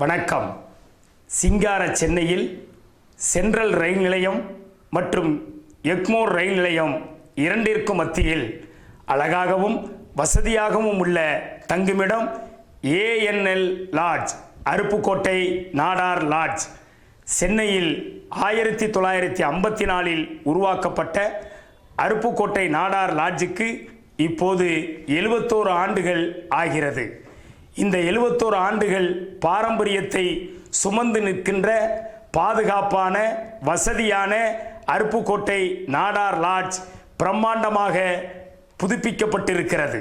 வணக்கம். சிங்கார சென்னையில் சென்ட்ரல் ரயில் நிலையம் மற்றும் எக்மோர் ரயில் நிலையம் இரண்டிற்கும் மத்தியில் அழகாகவும் வசதியாகவும் உள்ள தங்குமிடம் ANL lodge, Aruppukottai Nadar lodge. சென்னையில் 1954 உருவாக்கப்பட்ட அருப்புக்கோட்டை நாடார் லாட்ஜுக்கு இப்போது 71 ஆண்டுகள் ஆகிறது. இந்த 71 ஆண்டுகள் பாரம்பரியத்தை சுமந்து நிற்கின்ற பாதுகாப்பான வசதியான அருப்புக்கோட்டை நாடார் லாட்ஜ் பிரம்மாண்டமாக புதுப்பிக்கப்பட்டிருக்கிறது.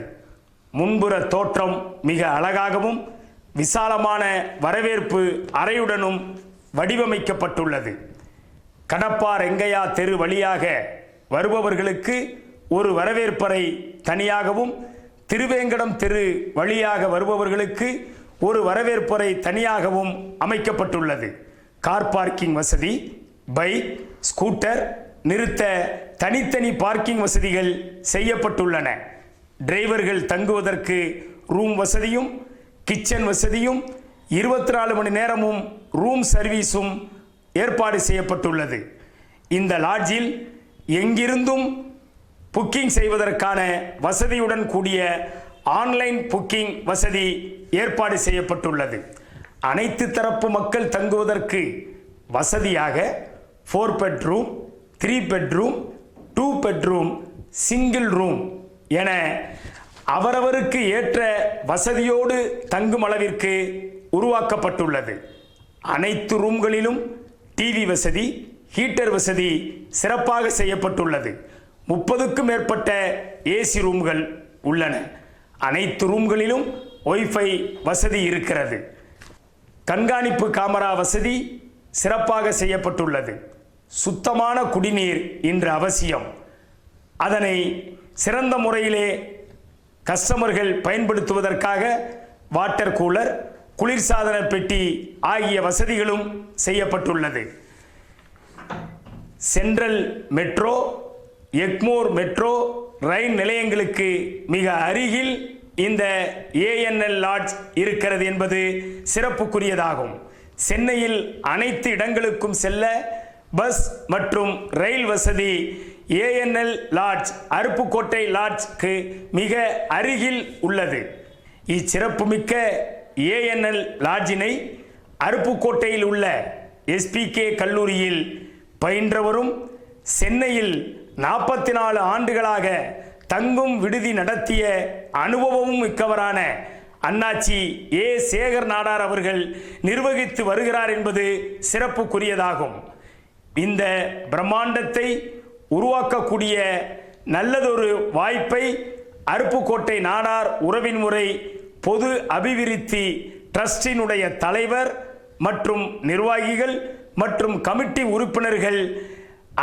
முன்புற தோற்றம் மிக அழகாகவும் விசாலமான வரவேற்பு அறையுடனும் வடிவமைக்கப்பட்டுள்ளது. கடப்பா ரெங்கையா தெரு வழியாக வருபவர்களுக்கு ஒரு வரவேற்பறை தனியாகவும், திருவேங்கடம் தெரு வழியாக வருபவர்களுக்கு ஒரு வரவேற்பறை தனியாகவும் அமைக்கப்பட்டுள்ளது. கார் பார்க்கிங் வசதி, பைக், ஸ்கூட்டர் நிறுத்த தனித்தனி பார்க்கிங் வசதிகள் செய்யப்பட்டுள்ளன. டிரைவர்கள் தங்குவதற்கு ரூம் வசதியும் கிச்சன் வசதியும் 24 மணி நேரமும் ரூம் சர்வீஸும் ஏற்பாடு செய்யப்பட்டுள்ளது. இந்த லாட்ஜில் எங்கிருந்தும் புக்கிங் செய்வதற்கான வசதியுடன் கூடிய ஆன்லைன் புக்கிங் வசதி ஏற்பாடு செய்யப்பட்டுள்ளது. அனைத்து தரப்பு மக்கள் தங்குவதற்கு வசதியாக 4 bedroom, 3 bedroom, 2 bedroom, single room என அவரவருக்கு ஏற்ற வசதியோடு தங்கும் அளவிற்கு உருவாக்கப்பட்டுள்ளது. அனைத்து ரூம்களிலும் டிவி வசதி, ஹீட்டர் வசதி சிறப்பாக செய்யப்பட்டுள்ளது. 30க்கும் மேற்பட்ட ஏசி ரூம்கள் உள்ளன. அனைத்து ரூம்களிலும் ஒய்ஃபை வசதி இருக்கிறது. கண்காணிப்பு கேமரா வசதி சிறப்பாக செய்யப்பட்டுள்ளது. சுத்தமான குடிநீர் இன்று அவசியம். அதனை சிறந்த முறையிலே கஸ்டமர்கள் பயன்படுத்துவதற்காக வாட்டர் கூலர், குளிர்சாதன பெட்டி ஆகிய வசதிகளும் செய்யப்பட்டுள்ளது. Central metro, Egmore metro rail நிலையங்களுக்கு மிக அருகில் இந்த ANL லாட்ஜ் இருக்கிறது என்பது சிறப்புக்குரியதாகும். சென்னையில் அனைத்து இடங்களுக்கும் செல்ல பஸ் மற்றும் ரயில் வசதி ANL லாட்ஜ் அருப்புக்கோட்டை லாட்ஜ்க்கு மிக அருகில் உள்ளது. இச்சிறப்புமிக்க ANL லாட்ஜினை அருப்புக்கோட்டையில் உள்ள SPK கல்லூரியில் பயின்றவரும் சென்னையில் 44 ஆண்டுகளாக தங்கும் விடுதி நடத்திய அனுபவமும் மிக்கவரான அண்ணாச்சி சேகர் நாடார் அவர்கள் நிர்வகித்து வருகிறார் என்பது சிறப்புக்குரியதாகும். இந்த பிரம்மாண்டத்தை உருவாக்கக்கூடிய நல்லதொரு வாய்ப்பை அருப்புக்கோட்டை நாடார் உறவின் முறை பொது அபிவிருத்தி ட்ரஸ்டினுடைய தலைவர் மற்றும் நிர்வாகிகள் மற்றும் கமிட்டி உறுப்பினர்கள்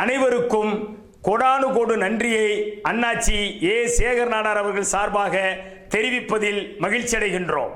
அனைவருக்கும் கோடானு கோடு நன்றியை அண்ணாச்சி சேகர் நாடார் அவர்கள் சார்பாக தெரிவிப்பதில் மகிழ்ச்சி அடைகின்றோம்.